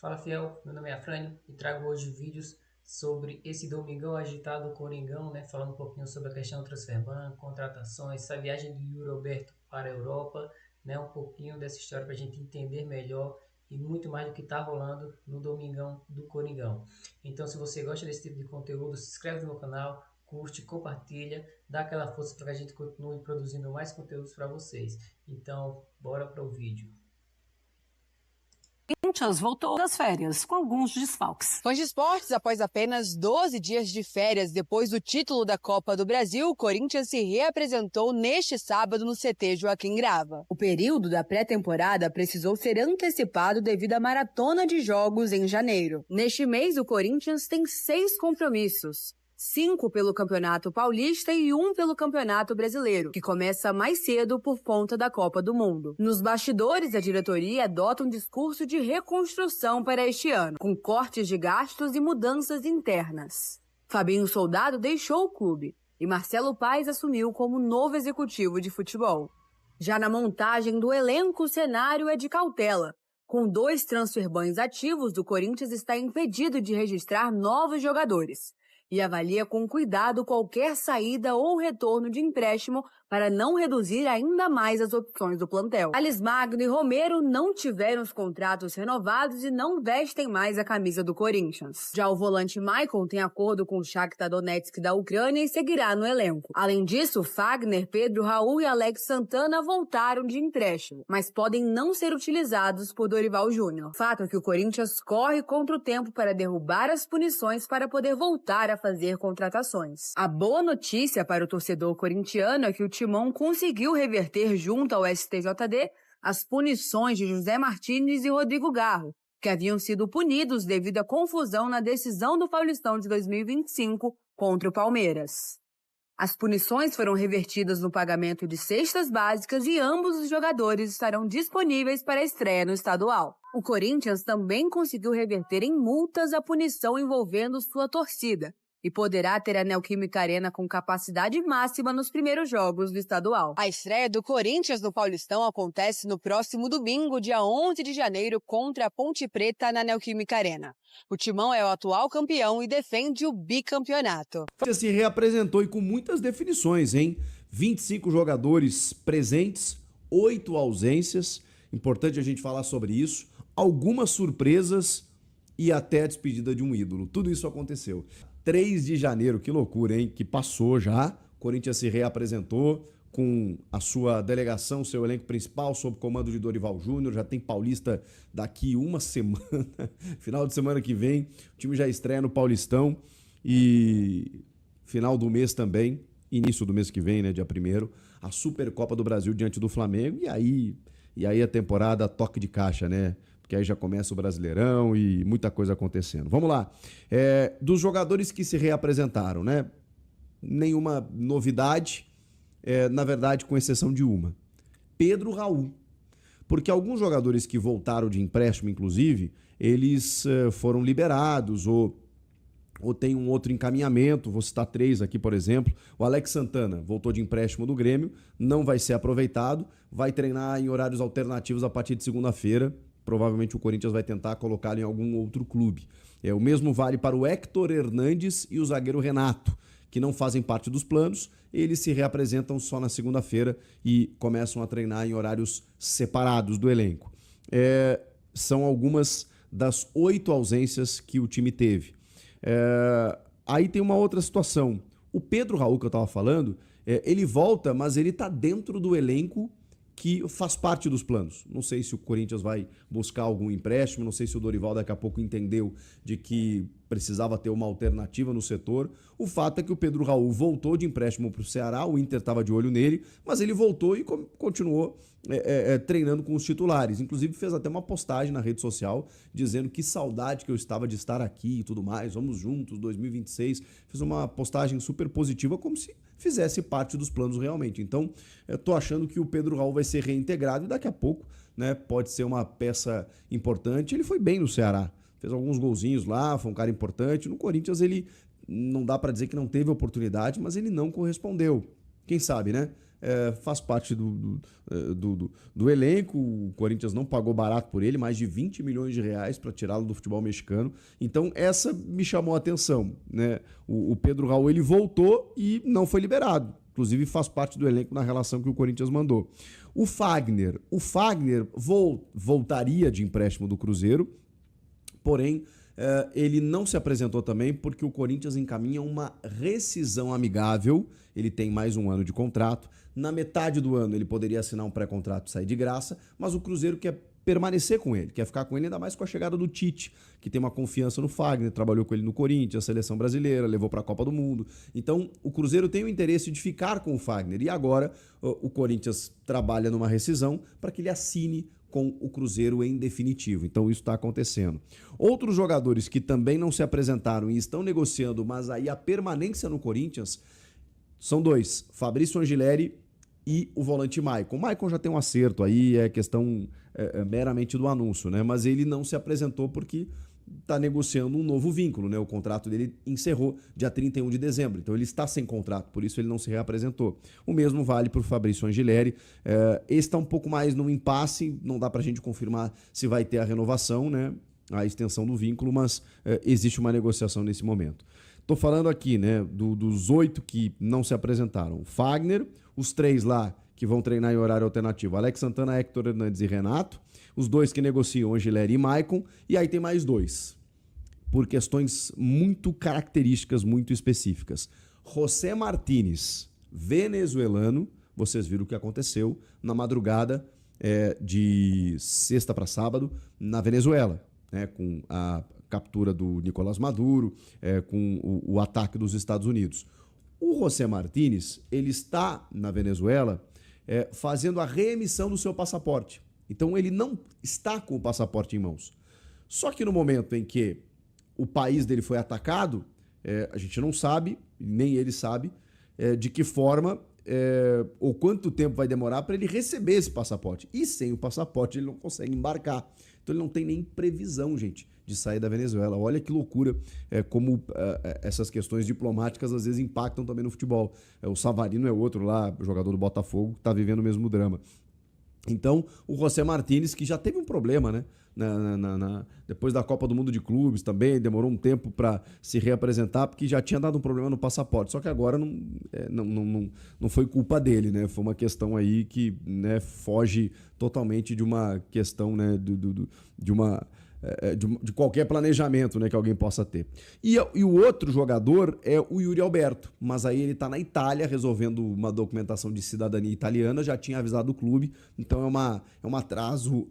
Fala fiel, meu nome é Afrânio e trago hoje vídeos sobre esse domingão agitado do Coringão, né? Falando um pouquinho sobre a questão do transferban, contratações, essa viagem do Yuri Alberto para a Europa, né? Um pouquinho dessa história para a gente entender melhor e muito mais do que está rolando no domingão do Coringão. Então, se você gosta desse tipo de conteúdo, se inscreve no meu canal, curte, compartilha, dá aquela força para que a gente continue produzindo mais conteúdos para vocês. Então, bora para o vídeo. Corinthians voltou das férias, com alguns desfalques. Fãs de esportes, após apenas 12 dias de férias depois do título da Copa do Brasil, o Corinthians se reapresentou neste sábado no CT Joaquim Grava. O período da pré-temporada precisou ser antecipado devido à maratona de jogos em janeiro. Neste mês, o Corinthians tem 6 compromissos. 5 pelo Campeonato Paulista e 1 pelo Campeonato Brasileiro, que começa mais cedo por conta da Copa do Mundo. Nos bastidores, a diretoria adota um discurso de reconstrução para este ano, com cortes de gastos e mudanças internas. Fabinho Soldado deixou o clube e Marcelo Paes assumiu como novo executivo de futebol. Já na montagem do elenco, o cenário é de cautela. Com 2 transferbans ativos, o Corinthians está impedido de registrar novos jogadores e avalia com cuidado qualquer saída ou retorno de empréstimo para não reduzir ainda mais as opções do plantel. Thales Magno e Romero não tiveram os contratos renovados e não vestem mais a camisa do Corinthians. Já o volante Maicon tem acordo com o Shakhtar Donetsk da Ucrânia e seguirá no elenco. Além disso, Fagner, Pedro Raul e Alex Santana voltaram de empréstimo, mas podem não ser utilizados por Dorival Júnior. Fato é que o Corinthians corre contra o tempo para derrubar as punições para poder voltar a fazer contratações. A boa notícia para o torcedor corintiano é que o Timão conseguiu reverter junto ao STJD as punições de José Martínez e Rodrigo Garro, que haviam sido punidos devido à confusão na decisão do Paulistão de 2025 contra o Palmeiras. As punições foram revertidas no pagamento de cestas básicas e ambos os jogadores estarão disponíveis para a estreia no estadual. O Corinthians também conseguiu reverter em multas a punição envolvendo sua torcida e poderá ter a Neoquímica Arena com capacidade máxima nos primeiros jogos do estadual. A estreia do Corinthians no Paulistão acontece no próximo domingo, dia 11 de janeiro, contra a Ponte Preta na Neoquímica Arena. O Timão é o atual campeão e defende o bicampeonato. Se reapresentou e com muitas definições, hein? 25 jogadores presentes, 8 ausências. Importante a gente falar sobre isso. Algumas surpresas e até a despedida de um ídolo. Tudo isso aconteceu. 3 de janeiro, que loucura, hein? Que passou já. O Corinthians se reapresentou com a sua delegação, seu elenco principal, sob comando de Dorival Júnior. Já tem Paulista daqui uma semana. Final de semana que vem, o time já estreia no Paulistão. E final do mês também, início do mês que vem, né? Dia 1º, a Supercopa do Brasil diante do Flamengo. E aí a temporada toque de caixa, né? Que aí já começa o Brasileirão e muita coisa acontecendo. Vamos lá. Dos jogadores que se reapresentaram, né? Nenhuma novidade, na verdade, com exceção de uma. Pedro Raul. Porque alguns jogadores que voltaram de empréstimo, inclusive, eles foram liberados ou tem um outro encaminhamento. Vou citar 3 aqui, por exemplo. O Alex Santana voltou de empréstimo do Grêmio, não vai ser aproveitado, vai treinar em horários alternativos a partir de segunda-feira. Provavelmente o Corinthians vai tentar colocá-lo em algum outro clube. O mesmo vale para o Héctor Hernandes e o zagueiro Renato, que não fazem parte dos planos. Eles se reapresentam só na segunda-feira e começam a treinar em horários separados do elenco. São algumas das 8 ausências que o time teve. Aí tem uma outra situação. O Pedro Raul, que eu estava falando, ele volta, mas ele está dentro do elenco que faz parte dos planos. Não sei se o Corinthians vai buscar algum empréstimo, não sei se o Dorival daqui a pouco entendeu de que precisava ter uma alternativa no setor. O fato é que o Pedro Raul voltou de empréstimo para o Ceará, o Inter estava de olho nele, mas ele voltou e continuou treinando com os titulares. Inclusive fez até uma postagem na rede social dizendo que saudade que eu estava de estar aqui e tudo mais, vamos juntos, 2026. Fez uma postagem super positiva, como se fizesse parte dos planos realmente. Então, eu tô achando que o Pedro Raul vai ser reintegrado e daqui a pouco, né, pode ser uma peça importante. Ele foi bem no Ceará, fez alguns golzinhos lá, foi um cara importante. No Corinthians ele não dá para dizer que não teve oportunidade, mas ele não correspondeu. Quem sabe, né? faz parte do elenco. O Corinthians não pagou barato por ele, mais de 20 milhões de reais para tirá-lo do futebol mexicano. Então essa me chamou a atenção, né? O Pedro Raul, ele voltou e não foi liberado. Inclusive faz parte do elenco na relação que o Corinthians mandou. O Fagner voltaria de empréstimo do Cruzeiro, porém ele não se apresentou também porque o Corinthians encaminha uma rescisão amigável. Ele tem mais um ano de contrato. Na metade do ano ele poderia assinar um pré-contrato e sair de graça, mas o Cruzeiro quer permanecer com ele, quer ficar com ele, ainda mais com a chegada do Tite, que tem uma confiança no Fagner, trabalhou com ele no Corinthians, seleção brasileira, levou para a Copa do Mundo. Então o Cruzeiro tem o interesse de ficar com o Fagner, e agora o Corinthians trabalha numa rescisão para que ele assine com o Cruzeiro em definitivo. Então isso está acontecendo. Outros jogadores que também não se apresentaram e estão negociando, mas aí a permanência no Corinthians, são dois: Fabrício Angileri e o volante Maicon. O Maicon já tem um acerto aí, é questão meramente do anúncio, né? Mas ele não se apresentou porque está negociando um novo vínculo, né? O contrato dele encerrou dia 31 de dezembro, então ele está sem contrato, por isso ele não se reapresentou. O mesmo vale para o Fabrício Angileri. Esse está um pouco mais no impasse, não dá para a gente confirmar se vai ter a renovação, né? A extensão do vínculo, mas existe uma negociação nesse momento. Estou falando aqui, né, dos 8 que não se apresentaram: Fagner, os 3 lá que vão treinar em horário alternativo: Alex Santana, Hector Hernandes e Renato, os 2 que negociam, Angileri e Maicon, e aí tem mais 2, por questões muito características, muito específicas. José Martínez, venezuelano, vocês viram o que aconteceu na madrugada de sexta para sábado na Venezuela, né, com a captura do Nicolás Maduro, com o ataque dos Estados Unidos. O José Martínez, ele está na Venezuela fazendo a reemissão do seu passaporte. Então ele não está com o passaporte em mãos. Só que no momento em que o país dele foi atacado, a gente não sabe, nem ele sabe, de que forma ou quanto tempo vai demorar para ele receber esse passaporte. E sem o passaporte ele não consegue embarcar. Então ele não tem nem previsão, gente, de sair da Venezuela. Olha que loucura como essas questões diplomáticas às vezes impactam também no futebol. O Savarino é outro lá, jogador do Botafogo, que está vivendo o mesmo drama. Então, o José Martínez, que já teve um problema, né? Depois da Copa do Mundo de Clubes também, demorou um tempo para se reapresentar, porque já tinha dado um problema no passaporte. Só que agora não foi culpa dele, né? Foi uma questão aí que, né, foge totalmente de uma questão, né, de qualquer planejamento, né, que alguém possa ter. E o outro jogador é o Yuri Alberto, mas aí ele está na Itália resolvendo uma documentação de cidadania italiana, já tinha avisado o clube, então é um atraso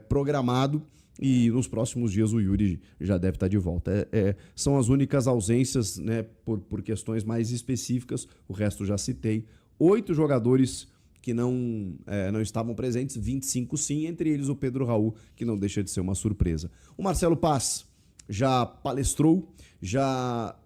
programado, e nos próximos dias o Yuri já deve estar de volta. São as únicas ausências, né, por questões mais específicas, o resto já citei. 8 jogadores que não estavam presentes, 25 sim, entre eles o Pedro Raul, que não deixa de ser uma surpresa. O Marcelo Paz já palestrou, já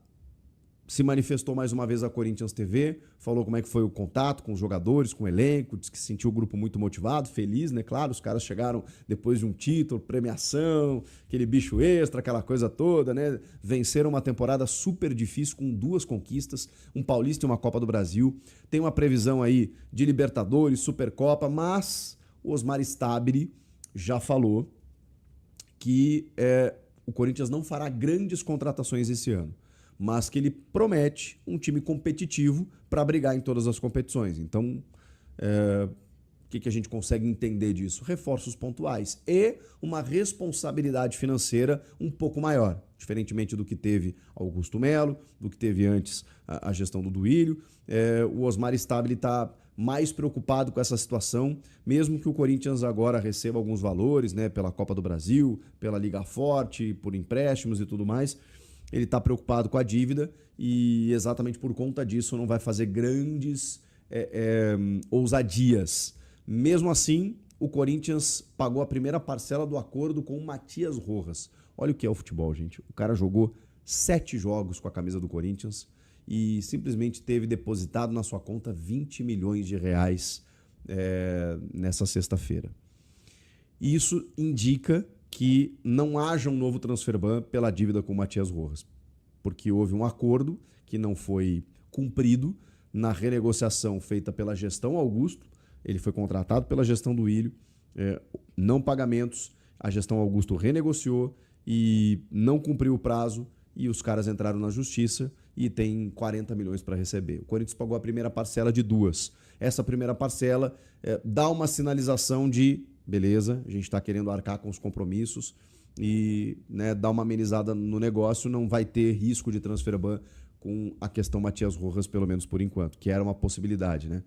se manifestou mais uma vez à Corinthians TV, falou como é que foi o contato com os jogadores, com o elenco, disse que sentiu o grupo muito motivado, feliz, né? Claro, os caras chegaram depois de um título, premiação, aquele bicho extra, aquela coisa toda, né? Venceram uma temporada super difícil com 2 conquistas, um Paulista e uma Copa do Brasil. Tem uma previsão aí de Libertadores, Supercopa, mas o Osmar Stabile já falou que o Corinthians não fará grandes contratações esse ano, mas que ele promete um time competitivo para brigar em todas as competições. Então, o que a gente consegue entender disso? Reforços pontuais e uma responsabilidade financeira um pouco maior, diferentemente do que teve Augusto Melo, do que teve antes a gestão do Duílio. O Osmar Stabile está mais preocupado com essa situação, mesmo que o Corinthians agora receba alguns valores, né, pela Copa do Brasil, pela Liga Forte, por empréstimos e tudo mais. Ele está preocupado com a dívida e exatamente por conta disso não vai fazer grandes ousadias. Mesmo assim, o Corinthians pagou a primeira parcela do acordo com o Matias Rojas. Olha o que é o futebol, gente. O cara jogou 7 jogos com a camisa do Corinthians e simplesmente teve depositado na sua conta 20 milhões de reais nessa sexta-feira. Isso indica que não haja um novo transfer ban pela dívida com o Matias Rojas, porque houve um acordo que não foi cumprido na renegociação feita pela gestão Augusto. Ele foi contratado pela gestão do Ilho, não pagamentos, a gestão Augusto renegociou e não cumpriu o prazo e os caras entraram na justiça e tem 40 milhões para receber. O Corinthians pagou a primeira parcela de 2. Essa primeira parcela dá uma sinalização de, beleza, a gente está querendo arcar com os compromissos e, né, dá uma amenizada no negócio, não vai ter risco de transfer ban com a questão Matias Rojas, pelo menos por enquanto, que era uma possibilidade, né?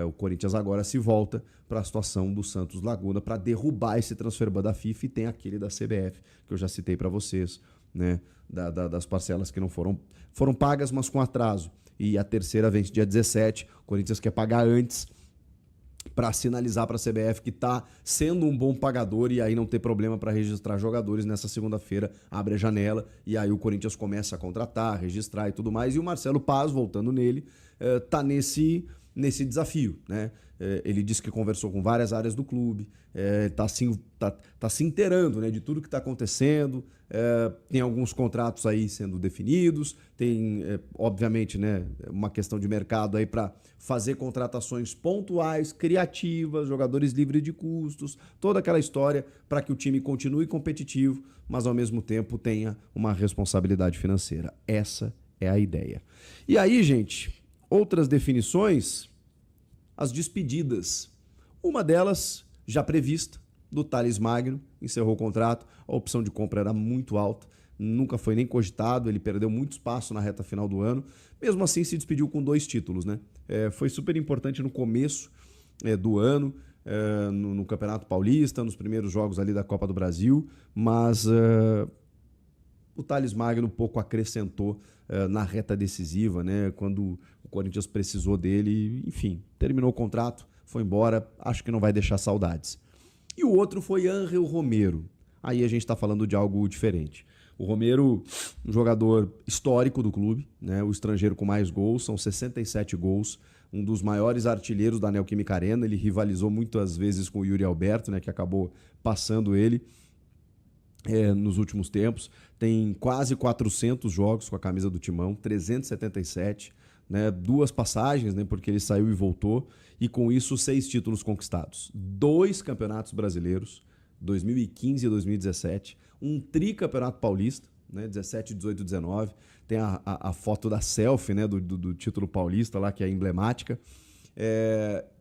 O Corinthians agora se volta para a situação do Santos Laguna para derrubar esse transfer ban da FIFA, e tem aquele da CBF, que eu já citei para vocês, né? Das parcelas que não foram pagas, mas com atraso. E a terceira vence dia 17, o Corinthians quer pagar antes para sinalizar para a CBF que está sendo um bom pagador e aí não ter problema para registrar jogadores. Nessa segunda-feira abre a janela e aí o Corinthians começa a contratar, registrar e tudo mais. E o Marcelo Paz, voltando nele, está nesse desafio, né? Ele disse que conversou com várias áreas do clube, está se inteirando, né, de tudo que está acontecendo. Tem alguns contratos aí sendo definidos, tem, obviamente, né, uma questão de mercado aí para fazer contratações pontuais, criativas, jogadores livres de custos, toda aquela história para que o time continue competitivo, mas ao mesmo tempo tenha uma responsabilidade financeira. Essa é a ideia. E aí, gente, outras definições, as despedidas. Uma delas, já prevista, do Thales Magno, encerrou o contrato, a opção de compra era muito alta, nunca foi nem cogitado, ele perdeu muito espaço na reta final do ano, mesmo assim se despediu com 2 títulos, né? Foi super importante no começo do ano, no Campeonato Paulista, nos primeiros jogos ali da Copa do Brasil, mas o Thales Magno pouco acrescentou na reta decisiva, né? Quando o Corinthians precisou dele, enfim, terminou o contrato, foi embora, acho que não vai deixar saudades. E o outro foi Ángel Romero. Aí a gente está falando de algo diferente. O Romero, um jogador histórico do clube, né? O estrangeiro com mais gols, são 67 gols, um dos maiores artilheiros da Neoquímica Arena. Ele rivalizou muitas vezes com o Yuri Alberto, né? Que acabou passando ele nos últimos tempos. Tem quase 400 jogos com a camisa do Timão, 377, né? 2 passagens, né? Porque ele saiu e voltou, e com isso 6 títulos conquistados, 2 campeonatos brasileiros, 2015 e 2017, um tricampeonato paulista, né? 17, 18 e 19, tem a foto da selfie, né? do título paulista lá, que é emblemática,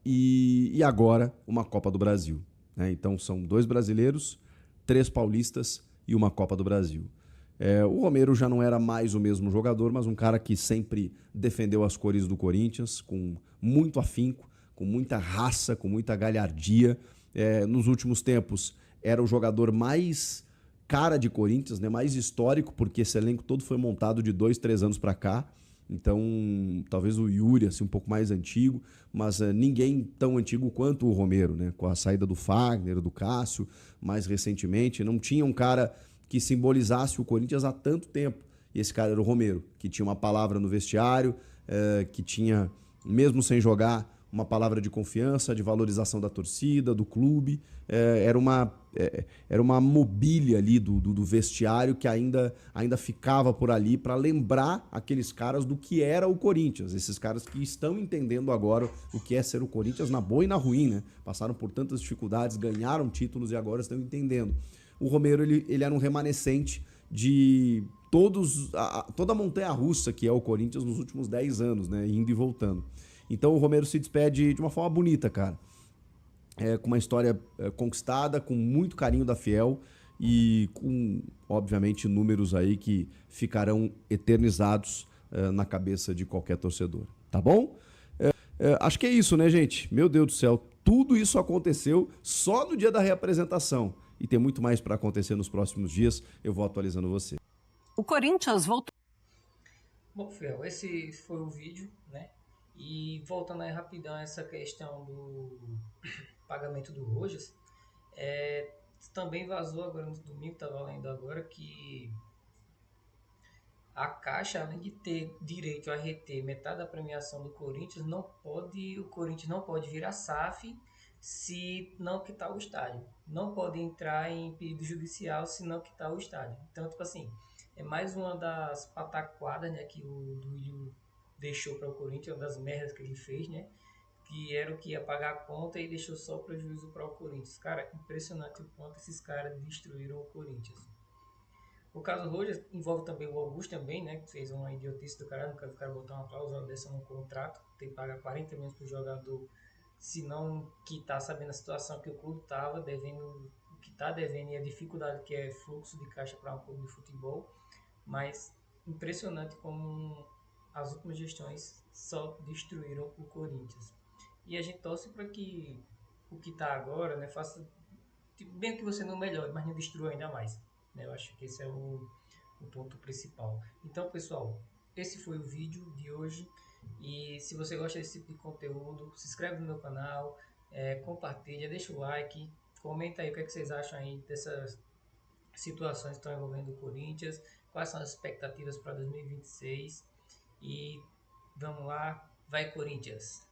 e agora uma Copa do Brasil, né? Então são 2 brasileiros, 3 paulistas e uma Copa do Brasil. O Romero já não era mais o mesmo jogador, mas um cara que sempre defendeu as cores do Corinthians com muito afinco, com muita raça, com muita galhardia. Nos últimos tempos era o jogador mais cara de Corinthians, né? Mais histórico, porque esse elenco todo foi montado de 2, 3 anos para cá. Então, talvez o Yuri, assim, um pouco mais antigo, mas ninguém tão antigo quanto o Romero, né? Com a saída do Fagner, do Cássio, mais recentemente, não tinha um cara que simbolizasse o Corinthians há tanto tempo. E esse cara era o Romero, que tinha uma palavra no vestiário, que tinha, mesmo sem jogar, uma palavra de confiança, de valorização da torcida, do clube. Era uma mobília ali do vestiário que ainda ficava por ali para lembrar aqueles caras do que era o Corinthians. Esses caras que estão entendendo agora o que é ser o Corinthians na boa e na ruim, né? Passaram por tantas dificuldades, ganharam títulos e agora estão entendendo. O Romero, ele era um remanescente de toda a montanha-russa que é o Corinthians nos últimos 10 anos, né? Indo e voltando. Então o Romero se despede de uma forma bonita, cara. Com uma história conquistada, com muito carinho da Fiel e com, obviamente, números aí que ficarão eternizados na cabeça de qualquer torcedor. Tá bom? Acho que é isso, né, gente? Meu Deus do céu, tudo isso aconteceu só no dia da reapresentação. E tem muito mais para acontecer nos próximos dias. Eu vou atualizando você. O Corinthians voltou. Bom, Fiel, esse foi o vídeo, né? E voltando aí rapidão a essa questão do pagamento do Rojas, também vazou agora no domingo, estava lendo agora, que a Caixa, além de ter direito a reter metade da premiação do Corinthians, o Corinthians não pode virar SAF se não quitar o estádio. Não pode entrar em pedido judicial se não quitar o estádio. Então, tipo assim, é mais uma das pataquadas, né, que o Duílio deixou para o Corinthians, uma das merdas que ele fez, né? Que era o que ia pagar a conta e deixou só prejuízo para o Corinthians. Cara, impressionante o quanto esses caras destruíram o Corinthians. O caso Rojas envolve também o Augusto também, né? Que fez uma idiotice do caralho, no caso o cara botar uma cláusula dessa no contrato, tem que pagar 40 milhões pro jogador, se não quitar, sabendo a situação que o clube tava devendo, o que tá devendo e a dificuldade que é fluxo de caixa para um clube de futebol. Mas impressionante como as últimas gestões só destruíram o Corinthians. E a gente torce para que o que está agora, né, faça bem que você não melhore, mas não destrua ainda mais. Né? Eu acho que esse é o ponto principal. Então, pessoal, esse foi o vídeo de hoje. E se você gosta desse tipo de conteúdo, se inscreve no meu canal, compartilha, deixa o like, comenta aí o que, é que vocês acham aí dessas situações que estão envolvendo o Corinthians, quais são as expectativas para 2026 e vamos lá, vai Corinthians!